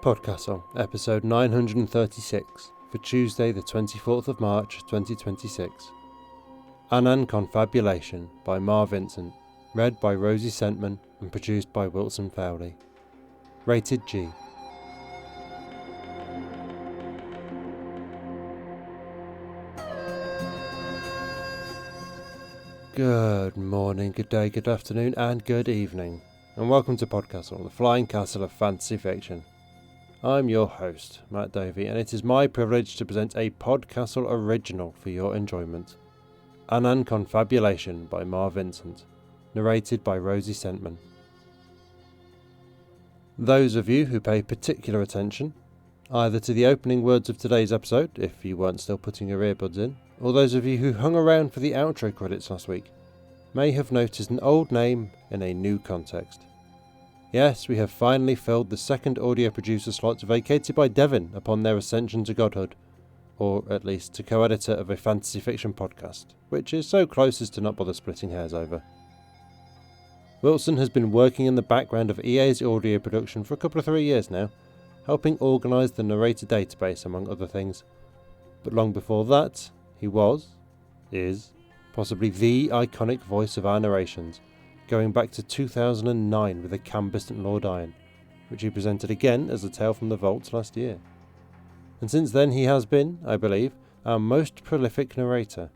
PodCastle, episode 936, for Tuesday the 24th of March 2026. Ananconfabulation by Mar Vincent, read by Rosie Sentman and produced by Wilson Fowlie. Rated G. Good morning, good day, good afternoon and good evening, and welcome to PodCastle, the flying castle of fantasy fiction. I'm your host, Matt Dovey, and it is my privilege to present a PodCastle original for your enjoyment. Ananconfabulation by Mar Vincent, narrated by Rosie Sentman. Those of you who pay particular attention, either to the opening words of today's episode, if you weren't still putting your earbuds in, or those of you who hung around for the outro credits last week, may have noticed an old name in a new context. Yes, we have finally filled the second audio producer slots vacated by Devon upon their ascension to godhood, or at least to co-editor of a fantasy fiction podcast, which is so close as to not bother splitting hairs over. Wilson has been working in the background of EA's audio production for a couple of 3 years now, helping organise the Narrated database among other things. But long before that, he is, possibly the iconic voice of our narrations, going back to 2009 with A Cambistant Lord Iron, which he presented again as A Tale from the Vaults last year. And since then he has been, I believe, our most prolific narrator.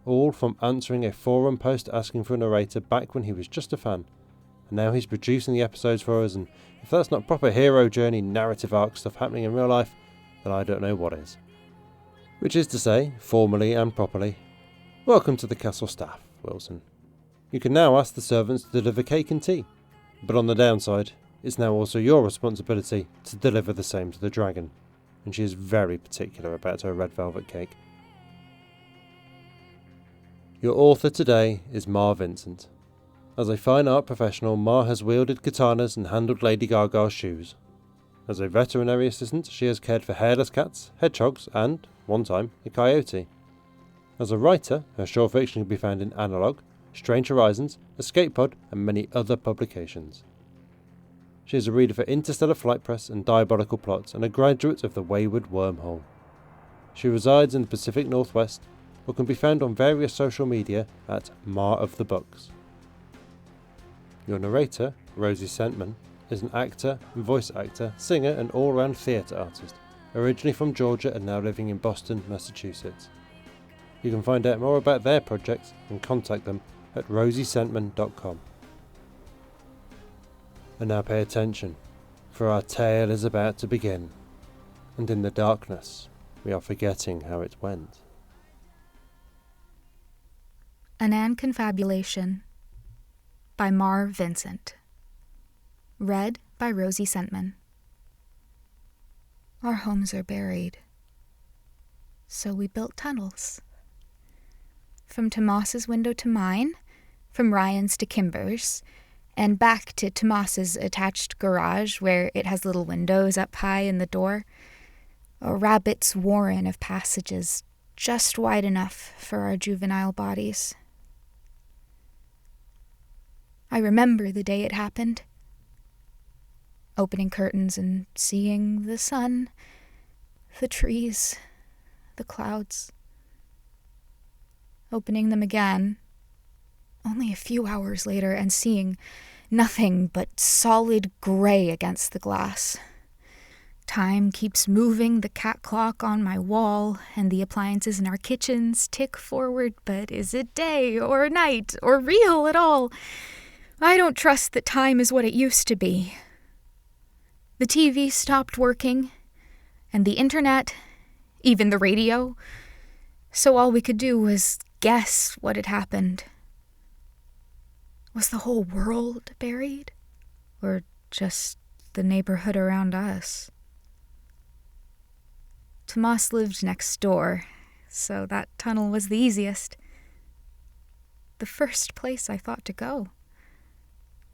All from answering a forum post asking for a narrator back when he was just a fan, and now he's producing the episodes for us, and if that's not proper hero journey narrative arc stuff happening in real life, then I don't know what is. Which is to say, formally and properly, welcome to the castle staff, Wilson. You can now ask the servants to deliver cake and tea, but on the downside, it's now also your responsibility to deliver the same to the dragon, and she is very particular about her red velvet cake. Your author today is Mar Vincent. As a fine art professional, Mar has wielded katanas and handled Lady Gaga's shoes. As a veterinary assistant, she has cared for hairless cats, hedgehogs, and, one time, a coyote. As a writer, her short fiction can be found in Analog, Strange Horizons, Escape Pod, and many other publications. She is a reader for Interstellar Flight Press and Diabolical Plots, and a graduate of the Wayward Wormhole. She resides in the Pacific Northwest, but can be found on various social media at Mar of the Books. Your narrator, Rosie Sentman, is an actor, voice actor, singer, and all-round theatre artist, originally from Georgia and now living in Boston, Massachusetts. You can find out more about their projects and contact them at rosiesentman.com. And now pay attention, for our tale is about to begin, and in the darkness we are forgetting how it went. Ananconfabulation by Mar Vincent, read by Rosie Sentman. Our homes are buried, so we built tunnels. From Tomas's window to mine, from Ryan's to Kimber's, and back to Tomas's attached garage where it has little windows up high in the door, a rabbit's warren of passages just wide enough for our juvenile bodies. I remember the day it happened, opening curtains and seeing the sun, the trees, the clouds. Opening them again, only a few hours later, and seeing nothing but solid gray against the glass. Time keeps moving the cat clock on my wall, and the appliances in our kitchens tick forward, but is it day or night or real at all? I don't trust that time is what it used to be. The TV stopped working, and the internet, even the radio, so all we could do was guess what had happened. Was the whole world buried? Or just the neighborhood around us? Tomas lived next door, so that tunnel was the easiest. The first place I thought to go.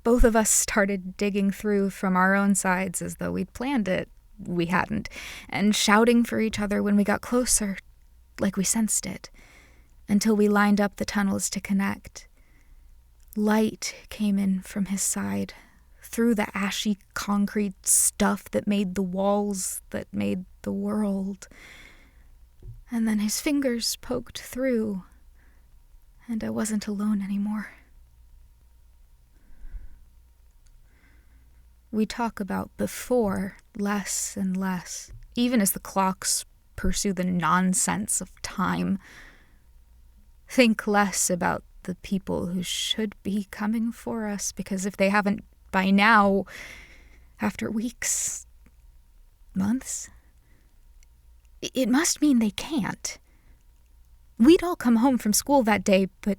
Both of us started digging through from our own sides as though we'd planned it. We hadn't, and shouting for each other when we got closer, like we sensed it, until we lined up the tunnels to connect. Light came in from his side, through the ashy concrete stuff that made the walls, that made the world. And then his fingers poked through, and I wasn't alone anymore. We talk about before less and less, even as the clocks pursue the nonsense of time. Think less about the people who should be coming for us, because if they haven't by now, after weeks, months, it must mean they can't. We'd all come home from school that day, but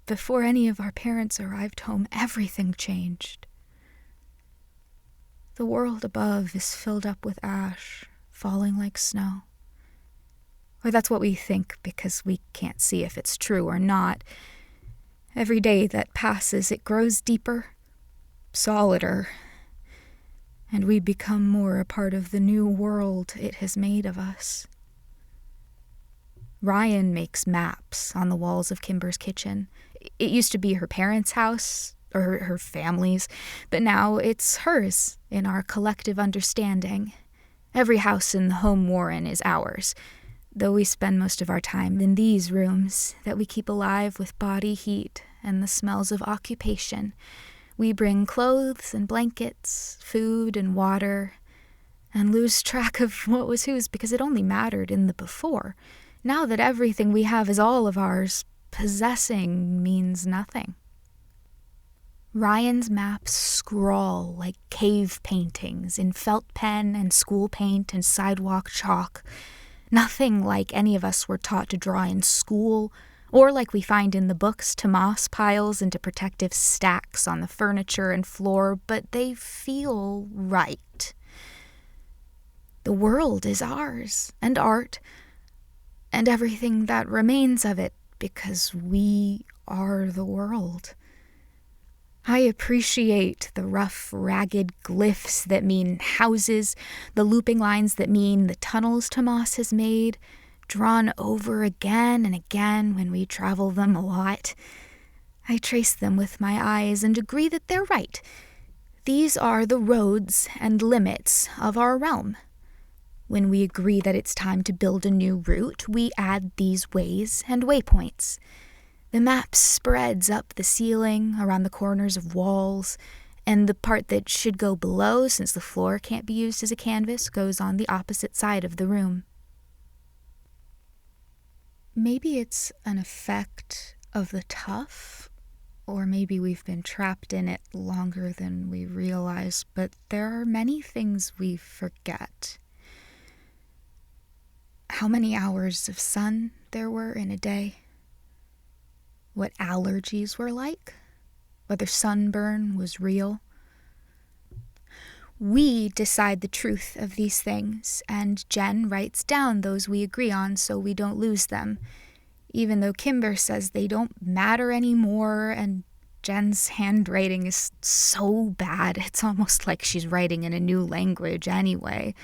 before any of our parents arrived home, everything changed. The world above is filled up with ash, falling like snow. Or that's what we think, because we can't see if it's true or not. Every day that passes, it grows deeper, solider, and we become more a part of the new world it has made of us. Ryan makes maps on the walls of Kimber's kitchen. It used to be her parents' house, or her family's, but now it's hers in our collective understanding. Every house in the home Warren is ours, though we spend most of our time in these rooms that we keep alive with body heat and the smells of occupation. We bring clothes and blankets, food and water, and lose track of what was whose because it only mattered in the before. Now that everything we have is all of ours, possessing means nothing. Ryan's maps scrawl like cave paintings in felt pen and school paint and sidewalk chalk. Nothing like any of us were taught to draw in school, or like we find in the books to moss piles into protective stacks on the furniture and floor, but they feel right. The world is ours, and art, and everything that remains of it, because we are the world. I appreciate the rough, ragged glyphs that mean houses, the looping lines that mean the tunnels Tomas has made, drawn over again and again when we travel them a lot. I trace them with my eyes and agree that they're right. These are the roads and limits of our realm. When we agree that it's time to build a new route, we add these ways and waypoints. The map spreads up the ceiling, around the corners of walls, and the part that should go below, since the floor can't be used as a canvas, goes on the opposite side of the room. Maybe it's an effect of the tough, or maybe we've been trapped in it longer than we realize, but there are many things we forget. How many hours of sun there were in a day? What allergies were like? Whether sunburn was real? We decide the truth of these things, and Jen writes down those we agree on so we don't lose them, even though Kimber says they don't matter anymore, and Jen's handwriting is so bad, it's almost like she's writing in a new language anyway.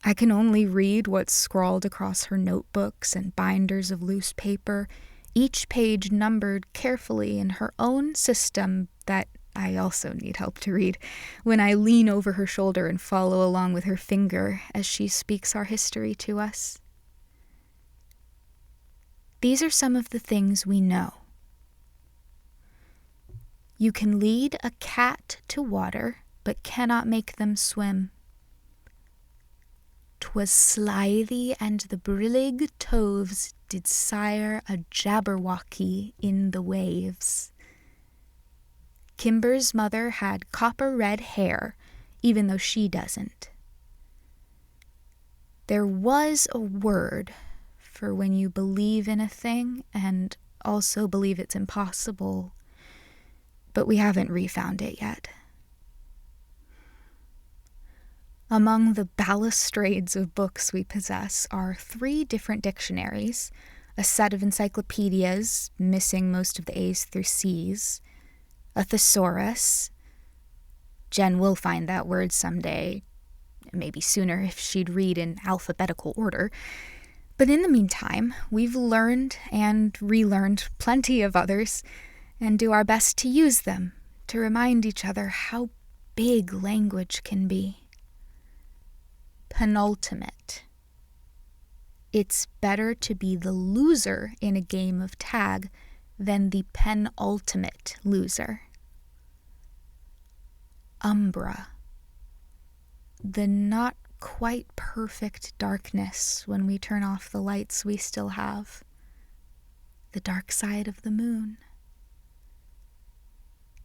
I can only read what's scrawled across her notebooks and binders of loose paper, each page numbered carefully in her own system that I also need help to read, when I lean over her shoulder and follow along with her finger as she speaks our history to us. These are some of the things we know. You can lead a cat to water, but cannot make them swim. 'Twas slithy, and the brillig toves did sire a Jabberwocky in the waves. Kimber's mother had copper-red hair, even though she doesn't. There was a word for when you believe in a thing and also believe it's impossible, but we haven't refound it yet. Among the balustrades of books we possess are 3 different dictionaries, a set of encyclopedias, missing most of the A's through C's, a thesaurus. Jen will find that word someday, maybe sooner if she'd read in alphabetical order. But in the meantime, we've learned and relearned plenty of others, and do our best to use them, to remind each other how big language can be. Penultimate. It's better to be the loser in a game of tag than the penultimate loser. Umbra. The not quite perfect darkness when we turn off the lights we still have. The dark side of the moon.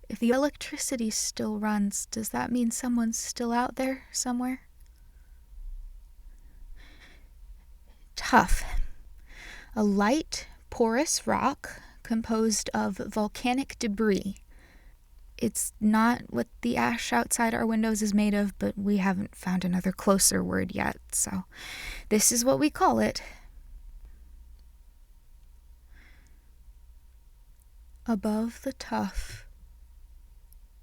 If the electricity still runs, does that mean someone's still out there somewhere? Tuff. A light, porous rock composed of volcanic debris. It's not what the ash outside our windows is made of, but we haven't found another closer word yet, so this is what we call it. Above the tuff,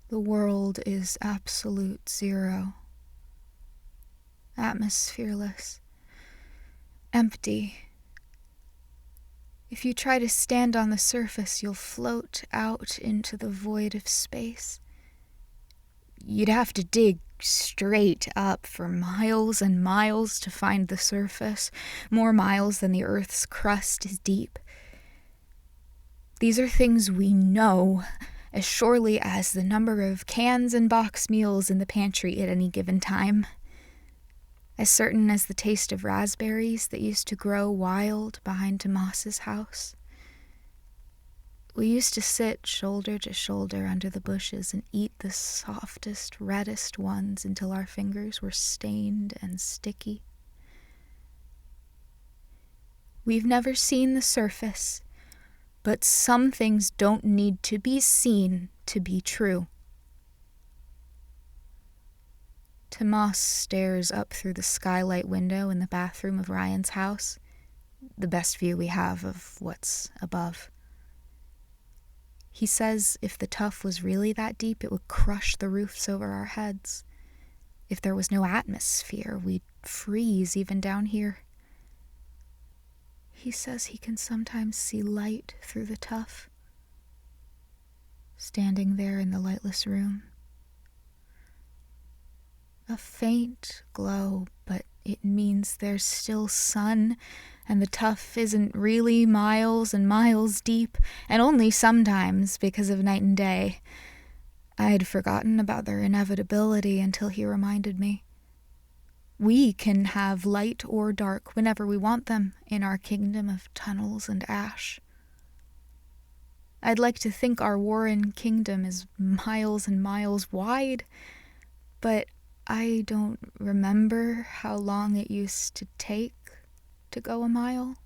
the world is absolute zero. Atmosphereless. Empty. If you try to stand on the surface, you'll float out into the void of space. You'd have to dig straight up for miles and miles to find the surface, more miles than the Earth's crust is deep. These are things we know as surely as the number of cans and box meals in the pantry at any given time. As certain as the taste of raspberries that used to grow wild behind Tomas's house. We used to sit shoulder to shoulder under the bushes and eat the softest, reddest ones until our fingers were stained and sticky. We've never seen the surface, but some things don't need to be seen to be true. Tomas stares up through the skylight window in the bathroom of Ryan's house, the best view we have of what's above. He says if the tuff was really that deep, it would crush the roofs over our heads. If there was no atmosphere, we'd freeze even down here. He says he can sometimes see light through the tuff, standing there in the lightless room. A faint glow, but it means there's still sun, and the tuff isn't really miles and miles deep, and only sometimes because of night and day. I'd forgotten about their inevitability until he reminded me. We can have light or dark whenever we want them in our kingdom of tunnels and ash. I'd like to think our Warren kingdom is miles and miles wide, but I don't remember how long it used to take to go a mile.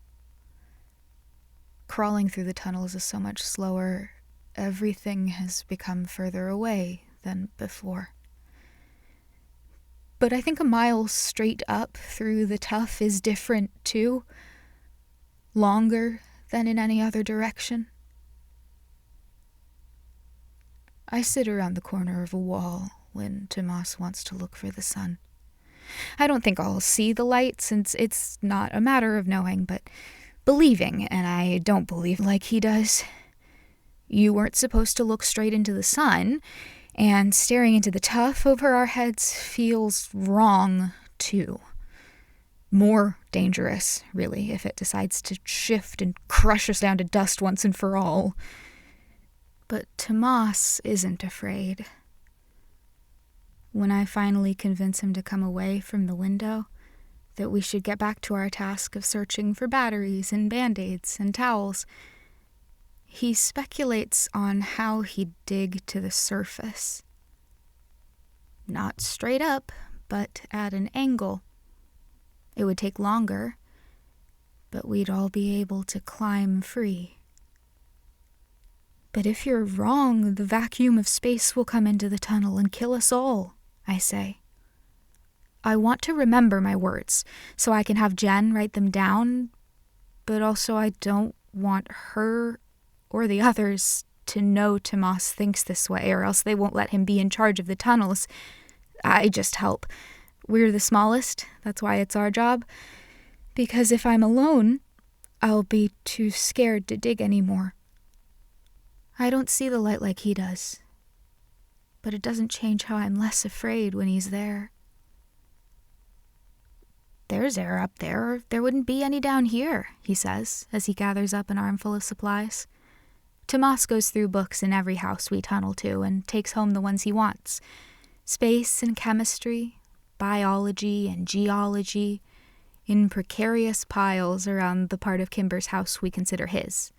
Crawling through the tunnels is so much slower. Everything has become further away than before. But I think a mile straight up through the tuff is different too. Longer than in any other direction. I sit around the corner of a wall when Tomas wants to look for the sun. I don't think I'll see the light since it's not a matter of knowing, but believing, and I don't believe like he does. You weren't supposed to look straight into the sun, and staring into the tuff over our heads feels wrong, too. More dangerous, really, if it decides to shift and crush us down to dust once and for all. But Tomas isn't afraid. When I finally convince him to come away from the window, that we should get back to our task of searching for batteries and band-aids and towels, he speculates on how he'd dig to the surface. Not straight up, but at an angle. It would take longer, but we'd all be able to climb free. But if you're wrong, the vacuum of space will come into the tunnel and kill us all, I say. I want to remember my words, so I can have Jen write them down, but also I don't want her or the others to know Tomas thinks this way, or else they won't let him be in charge of the tunnels. I just help. We're the smallest, that's why it's our job. Because if I'm alone, I'll be too scared to dig anymore. I don't see the light like he does. but it doesn't change how I'm less afraid when he's there. There's air up there, or there wouldn't be any down here, he says, as he gathers up an armful of supplies. Tomas goes through books in every house we tunnel to and takes home the ones he wants. Space and chemistry, biology and geology, in precarious piles around the part of Kimber's house we consider his.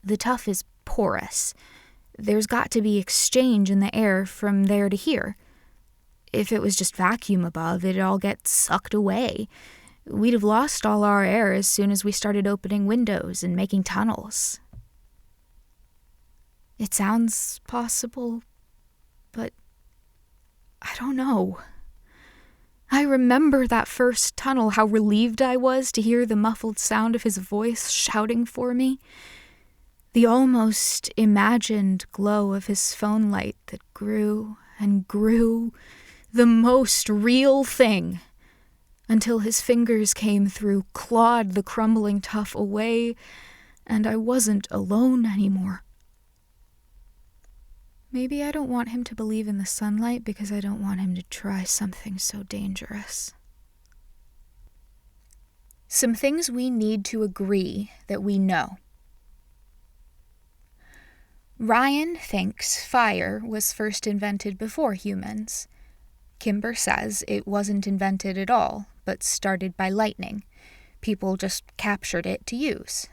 The tuff is porous. There's got to be exchange in the air from there to here. If it was just vacuum above, it'd all get sucked away. We'd have lost all our air as soon as we started opening windows and making tunnels. It sounds possible, but I don't know. I remember that first tunnel, how relieved I was to hear the muffled sound of his voice shouting for me. The almost imagined glow of his phone light that grew and grew, the most real thing, until his fingers came through, clawed the crumbling tuff away, and I wasn't alone anymore. Maybe I don't want him to believe in the sunlight because I don't want him to try something so dangerous. Some things we need to agree that we know. Ryan thinks fire was first invented before humans. Kimber says it wasn't invented at all, but started by lightning. People just captured it to use.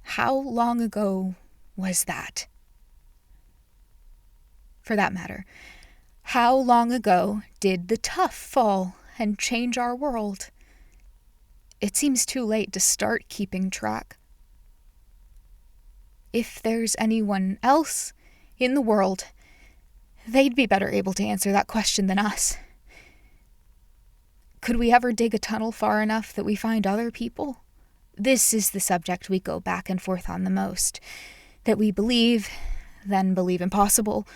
How long ago was that? For that matter, how long ago did the tuff fall and change our world? It seems too late to start keeping track. If there's anyone else in the world, they'd be better able to answer that question than us. Could we ever dig a tunnel far enough that we find other people? This is the subject we go back and forth on the most. That we believe, then believe impossible.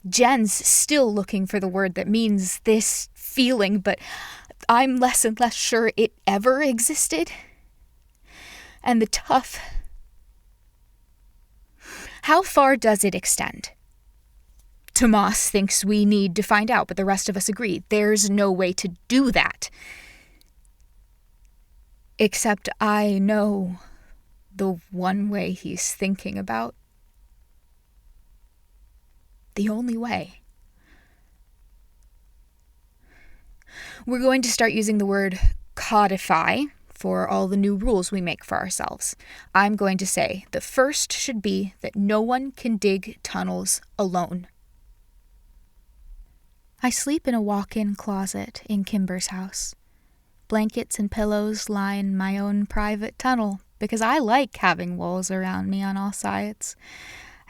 Jen's still looking for the word that means this feeling, but I'm less and less sure it ever existed. And the tuff. How far does it extend? Tomas thinks we need to find out, but the rest of us agree there's no way to do that. Except I know the one way he's thinking about. The only way. We're going to start using the word codify for all the new rules we make for ourselves. I'm going to say the first should be that no one can dig tunnels alone. I sleep in a walk-in closet in Kimber's house. Blankets and pillows line my own private tunnel because I like having walls around me on all sides.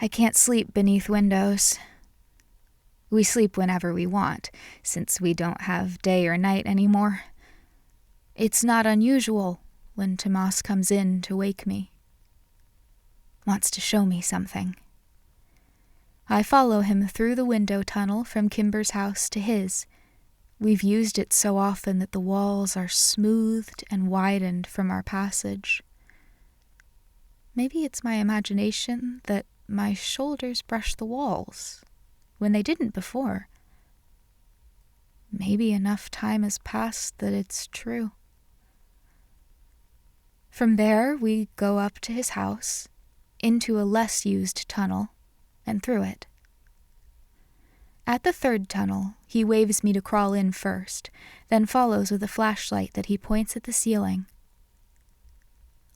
I can't sleep beneath windows. We sleep whenever we want, since we don't have day or night anymore. It's not unusual when Tomas comes in to wake me. Wants to show me something. I follow him through the window tunnel from Kimber's house to his. We've used it so often that the walls are smoothed and widened from our passage. Maybe it's my imagination that my shoulders brush the walls when they didn't before. Maybe enough time has passed that it's true. From there, we go up to his house, into a less used tunnel, and through it. At the third tunnel, he waves me to crawl in first, then follows with a flashlight that he points at the ceiling.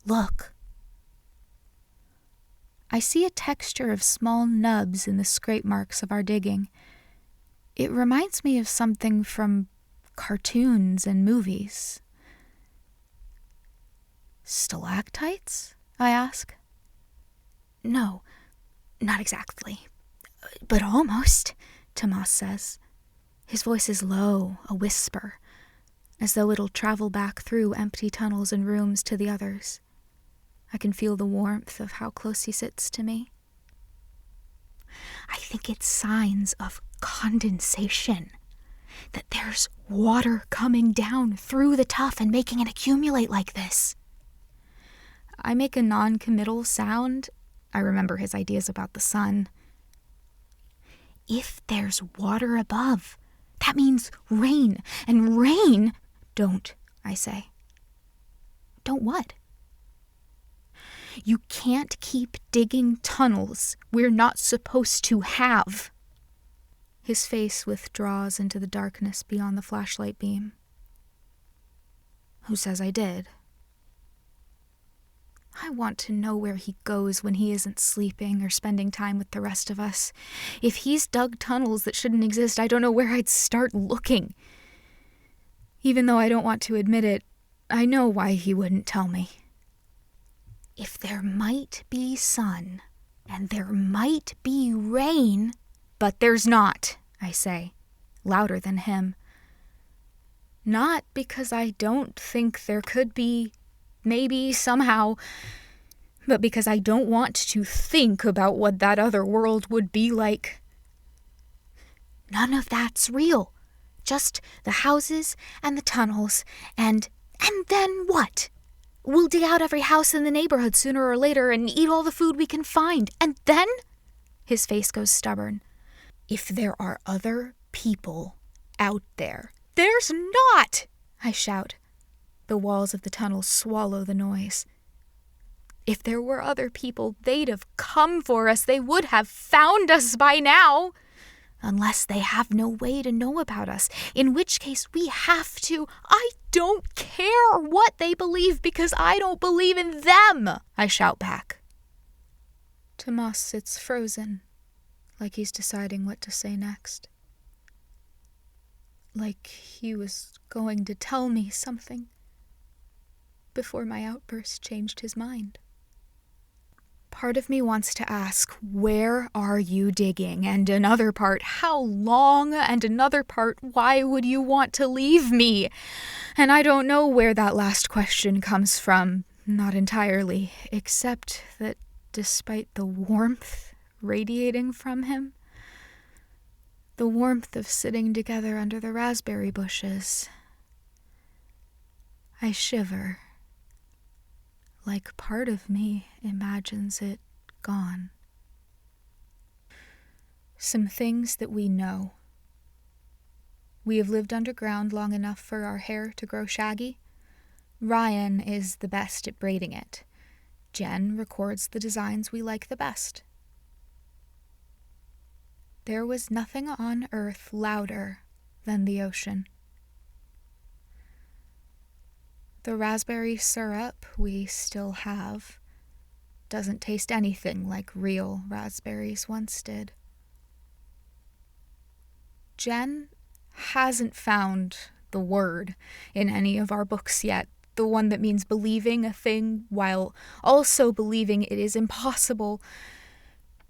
Look. I see a texture of small nubs in the scrape marks of our digging. It reminds me of something from cartoons and movies. Stalactites? I ask. No, not exactly, but almost, Tomas says. His voice is low, a whisper, as though it'll travel back through empty tunnels and rooms to the others. I can feel the warmth of how close he sits to me. I think it's signs of condensation, that there's water coming down through the tuff and making it accumulate like this. I make a non-committal sound, I remember his ideas about the sun. If there's water above, that means rain. And rain... Don't, I say. Don't what? You can't keep digging tunnels we're not supposed to have. His face withdraws into the darkness beyond the flashlight beam. Who says I did? I want to know where he goes when he isn't sleeping or spending time with the rest of us. If he's dug tunnels that shouldn't exist, I don't know where I'd start looking. Even though I don't want to admit it, I know why he wouldn't tell me. If there might be sun, and there might be rain, but there's not, I say, louder than him. Not because I don't think there could be, maybe, somehow, but because I don't want to think about what that other world would be like. None of that's real. Just the houses and the tunnels, and then what? We'll dig out every house in the neighborhood sooner or later and eat all the food we can find. And then? His face goes stubborn. If there are other people out there. There's not! I shout. The walls of the tunnel swallow the noise. If there were other people, they'd have come for us. They would have found us by now. Unless they have no way to know about us, in which case we have to. I don't care what they believe because I don't believe in them, I shout back. Tomas sits frozen, like he's deciding what to say next. Like he was going to tell me something before my outburst changed his mind. Part of me wants to ask, where are you digging? And another part, how long? And another part, why would you want to leave me? And I don't know where that last question comes from, not entirely, except that despite the warmth radiating from him, the warmth of sitting together under the raspberry bushes, I shiver. Like part of me imagines it gone. Some things that we know. We have lived underground long enough for our hair to grow shaggy. Ryan is the best at braiding it. Jen records the designs we like the best. There was nothing on earth louder than the ocean. The raspberry syrup we still have doesn't taste anything like real raspberries once did. Jen hasn't found the word in any of our books yet, the one that means believing a thing while also believing it is impossible,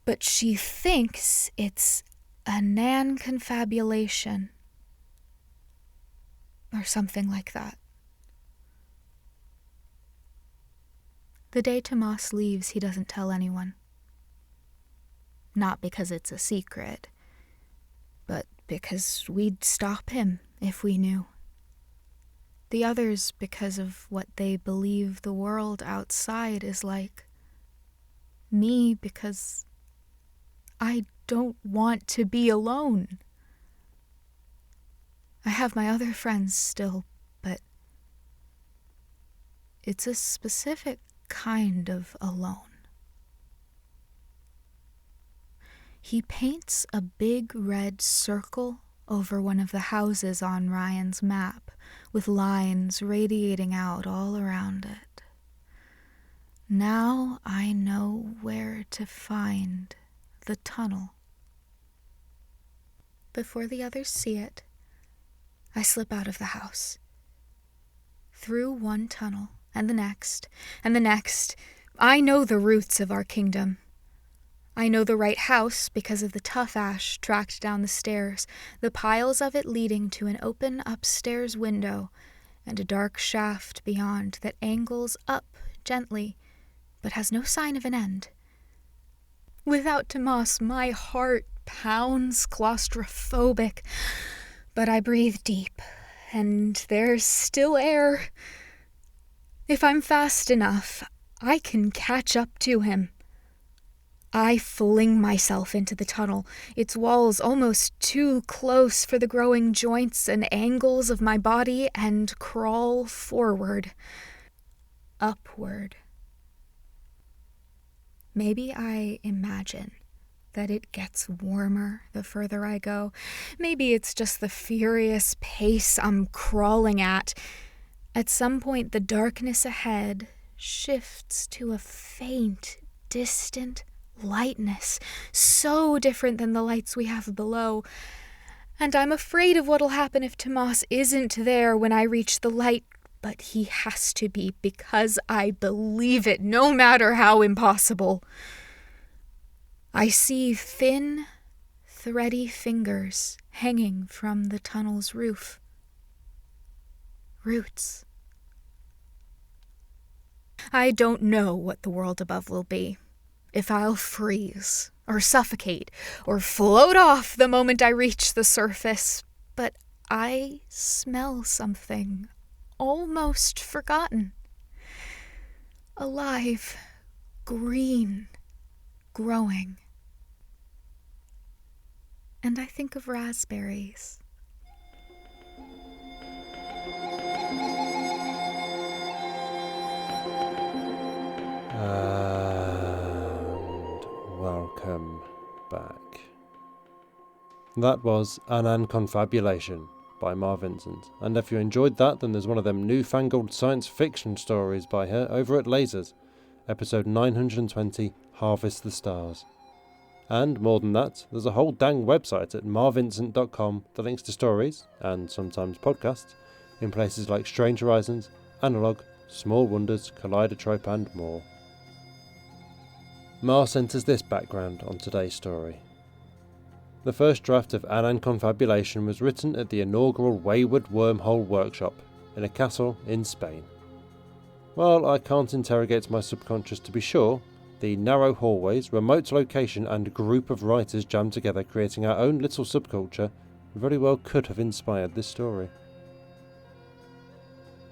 but she thinks it's Ananconfabulation or something like that. The day Tomas leaves, he doesn't tell anyone. Not because it's a secret, but because we'd stop him if we knew. The others because of what they believe the world outside is like. Me because I don't want to be alone. I have my other friends still, but it's a specific kind of alone. He paints a big red circle over one of the houses on Ryan's map, with lines radiating out all around it. Now I know where to find the tunnel. Before the others see it, I slip out of the house. Through one tunnel, and the next, and the next. I know the roots of our kingdom. I know the right house because of the tough ash tracked down the stairs, the piles of it leading to an open upstairs window, and a dark shaft beyond that angles up gently, but has no sign of an end. Without Tomas, my heart pounds claustrophobic, but I breathe deep, and there's still air. If I'm fast enough, I can catch up to him. I fling myself into the tunnel, its walls almost too close for the growing joints and angles of my body, and crawl forward, upward. Maybe I imagine that it gets warmer the further I go. Maybe it's just the furious pace I'm crawling at. At some point, the darkness ahead shifts to a faint, distant lightness, so different than the lights we have below. And I'm afraid of what'll happen if Tomas isn't there when I reach the light, but he has to be, because I believe it, no matter how impossible. I see thin, thready fingers hanging from the tunnel's roof. Roots. I don't know what the world above will be. If I'll freeze, or suffocate, or float off the moment I reach the surface, but I smell something almost forgotten. Alive, green, growing. And I think of raspberries. And welcome back. That was Ananconfabulation by Mar Vincent, and if you enjoyed that, then there's one of them newfangled science fiction stories by her over at Lasers, episode 920, Harvest the Stars. And more than that, there's a whole dang website at marvincent.com that links to stories, and sometimes podcasts, in places like Strange Horizons, Analog, Small Wonders, Kaleidotrope and more. Mar sent us this background on today's story. The first draft of Ananconfabulation was written at the inaugural Wayward Wormhole Workshop in a castle in Spain. While I can't interrogate my subconscious to be sure, the narrow hallways, remote location and group of writers jammed together creating our own little subculture very well could have inspired this story.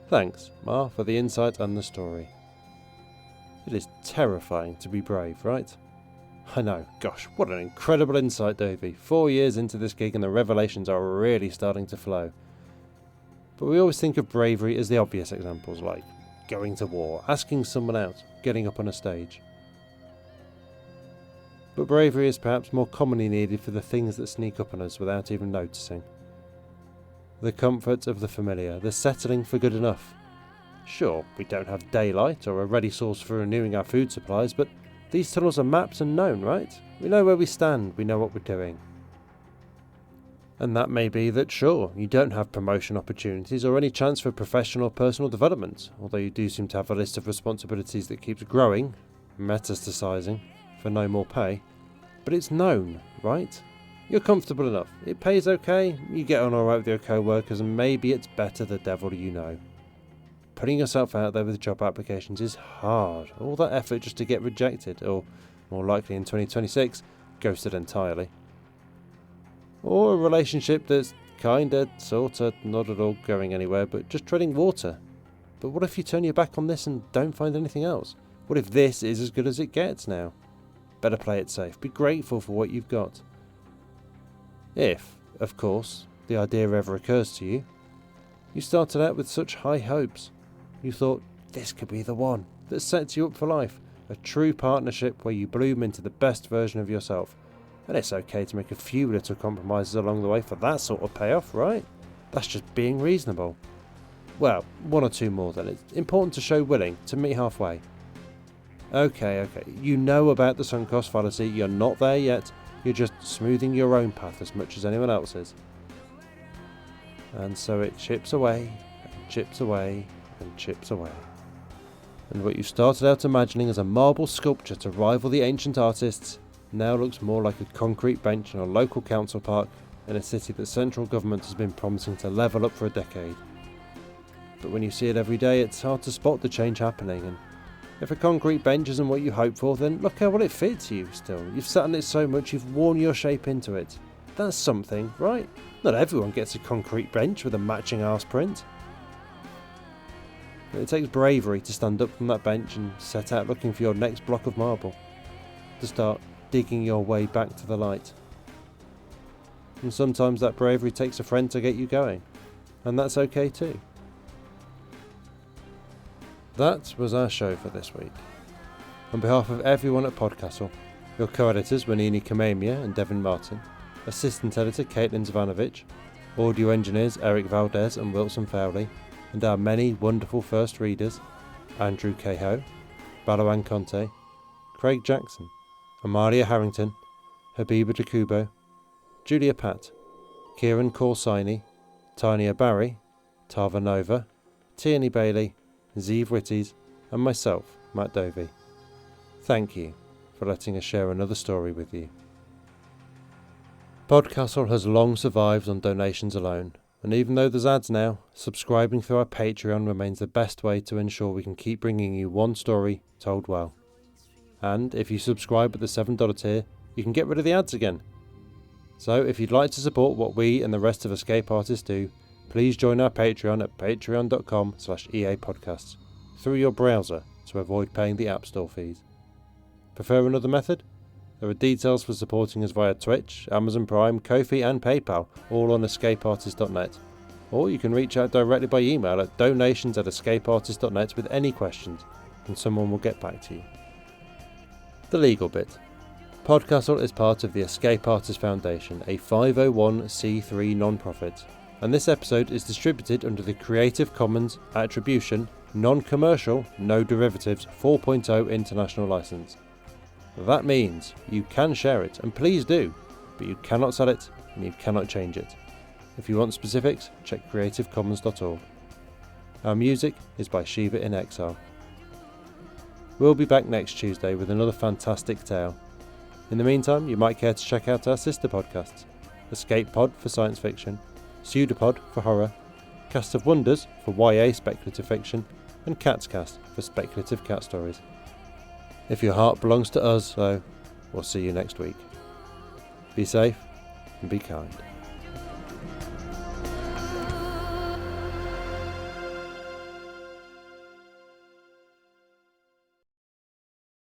Thanks, Mar, for the insight and the story. It is terrifying to be brave, right? I know, gosh, what an incredible insight, Dovey. 4 years into this gig and the revelations are really starting to flow. But we always think of bravery as the obvious examples, like going to war, asking someone out, getting up on a stage. But bravery is perhaps more commonly needed for the things that sneak up on us without even noticing. The comfort of the familiar, the settling for good enough. Sure, we don't have daylight or a ready source for renewing our food supplies, but these tunnels are mapped and known, right? We know where we stand, we know what we're doing. And that may be that, sure, you don't have promotion opportunities or any chance for professional or personal development, although you do seem to have a list of responsibilities that keeps growing, metastasizing, for no more pay. But it's known, right? You're comfortable enough, it pays okay, you get on alright with your co-workers, and maybe it's better the devil you know. Putting yourself out there with job applications is hard. All that effort just to get rejected, or more likely in 2026, ghosted entirely. Or a relationship that's kinda, sorta, not at all going anywhere, but just treading water. But what if you turn your back on this and don't find anything else? What if this is as good as it gets now? Better play it safe. Be grateful for what you've got. If, of course, the idea ever occurs to you. You started out with such high hopes. You thought, this could be the one that sets you up for life. A true partnership where you bloom into the best version of yourself. And it's okay to make a few little compromises along the way for that sort of payoff, right? That's just being reasonable. Well, one or two more then. It's important to show willing, to meet halfway. Okay, you know about the sunk cost fallacy, you're not there yet, you're just smoothing your own path as much as anyone else's. And so it chips away, and chips away, and chips away. And what you started out imagining as a marble sculpture to rival the ancient artists now looks more like a concrete bench in a local council park in a city that central government has been promising to level up for a decade. But when you see it every day, it's hard to spot the change happening, and if a concrete bench isn't what you hope for, then look how well it fits you still. You've sat on it so much you've worn your shape into it. That's something, right? Not everyone gets a concrete bench with a matching arse print. But it takes bravery to stand up from that bench and set out looking for your next block of marble. to start digging your way back to the light. And sometimes that bravery takes a friend to get you going, and that's okay too. That was our show for this week. On behalf of everyone at PodCastle, your co-editors were Nini Kamemia and Devin Martin, assistant editor Caitlin Zvanovich, audio engineers Eric Valdez and Wilson Fowlie, and our many wonderful first readers, Andrew Cahoe, Balawan Conte, Craig Jackson, Amalia Harrington, Habiba DeCubo, Julia Patt, Kieran Corsini, Tanya Barry, Tava Nova, Tierney Bailey, Zeev Witties, and myself, Matt Dovey. Thank you for letting us share another story with you. PodCastle has long survived on donations alone, and even though there's ads now, subscribing through our Patreon remains the best way to ensure we can keep bringing you one story told well. And if you subscribe at the $7 tier, you can get rid of the ads again. So if you'd like to support what we and the rest of Escape Artists do, please join our Patreon at patreon.com/EAPodcasts through your browser to avoid paying the App Store fees. Prefer another method? There are details for supporting us via Twitch, Amazon Prime, Ko-fi and PayPal, all on escapeartist.net. Or you can reach out directly by email at donations@escapeartist.net with any questions, and someone will get back to you. The legal bit. PodCastle is part of the Escape Artists Foundation, a 501c3 non-profit, and this episode is distributed under the Creative Commons Attribution, Non-Commercial, No Derivatives 4.0 International License. That means you can share it, and please do, but you cannot sell it and you cannot change it. If you want specifics, check creativecommons.org. Our music is by Shiva in Exile. We'll be back next Tuesday with another fantastic tale. In the meantime, you might care to check out our sister podcasts, Escape Pod for science fiction, Pseudopod for horror, Cast of Wonders for YA speculative fiction, and Cat's Cast for speculative cat stories. If your heart belongs to us, though, we'll see you next week. Be safe and be kind.